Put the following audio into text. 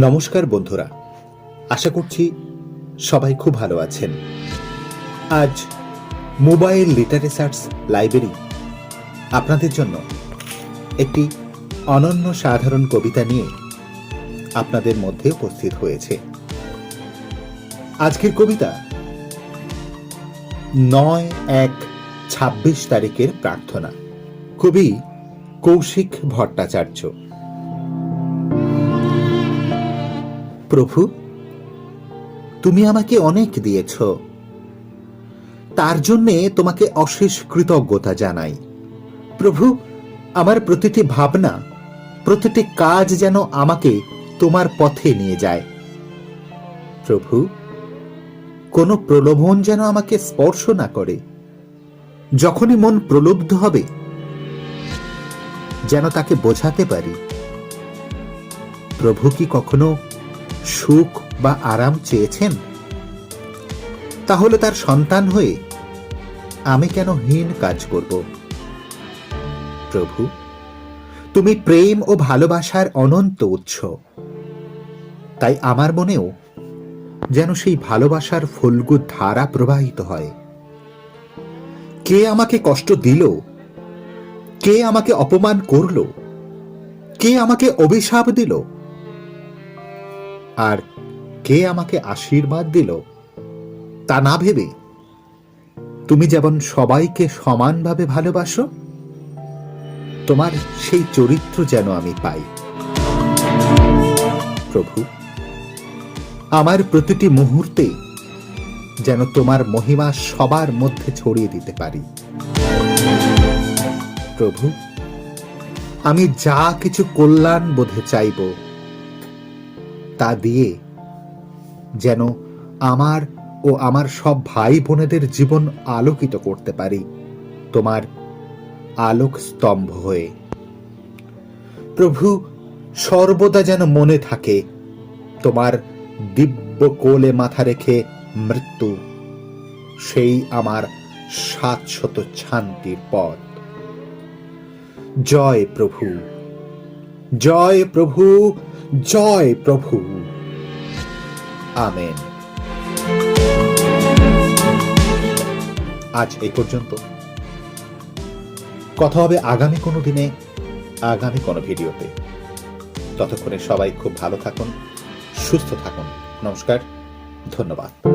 নমস্কার বন্ধুরা, আশা করছি সবাই খুব ভালো আছেন। আজ মোবাইল লিটারেচার্স লাইব্রেরি আপনাদের জন্য একটি অনন্য সাধারণ কবিতা নিয়ে আপনাদের মধ্যে উপস্থিত হয়েছে। আজকের কবিতা ৯/১/২৬ তারিখের প্রার্থনা, কবি কৌশিক ভট্টাচার্য। প্রভু, তুমি আমাকে অনেক দিয়েছ, তার জন্যে তোমাকে অশেষ কৃতজ্ঞতা জানাই। প্রভু, আমার প্রতিটি ভাবনা, প্রতিটি কাজ যেন আমাকে তোমার পথে নিয়ে যায়। প্রভু, কোনো প্রলোভন যেন আমাকে স্পর্শ না করে। যখনই মন প্রলুব্ধ হবে যেন তাকে বোঝাতে পারি। প্রভু কি কখনো সুখ বা আরাম চেয়েছেন? তাহলে তার সন্তান হয়ে আমি কেন হীন কাজ করব? প্রভু, তুমি প্রেম ও ভালোবাসার অনন্ত উৎস, তাই আমার মনেও যেন সেই ভালোবাসার ফল্গু ধারা প্রবাহিত হয়। কে আমাকে কষ্ট দিল, কে আমাকে অপমান করল, কে আমাকে অভিশাপ দিল, আর কে আমাকে আশীর্বাদ দিল, তা না ভেবে তুমি যেমন সবাইকে সমানভাবে ভালোবাসো, তোমার সেই চরিত্র যেন আমি পাই। প্রভু, আমার প্রতিটি মুহূর্তে যেন তোমার মহিমা সবার মধ্যে ছড়িয়ে দিতে পারি। প্রভু, আমি যা কিছু কল্যাণ বোধে চাইব তা দিয়ে যেন আমার ও আমার সব ভাই বোনেদের জীবন আলোকিত করতে পারি তোমার আলোক স্তম্ভ হয়ে। প্রভু, সর্বদা যেন মনে থাকে তোমার দিব্য কোলে মাথা রেখে মৃত্যু সেই আমার শাশ্বত শান্তির পথ। জয় প্রভু, জয় প্রভু, জয় প্রভু। আমেন। আজ এই পর্যন্ত। কথা হবে আগামী কোনো দিনে, আগামী কোনো ভিডিওতে। ততক্ষণে সবাই খুব ভালো থাকুন, সুস্থ থাকুন। নমস্কার, ধন্যবাদ।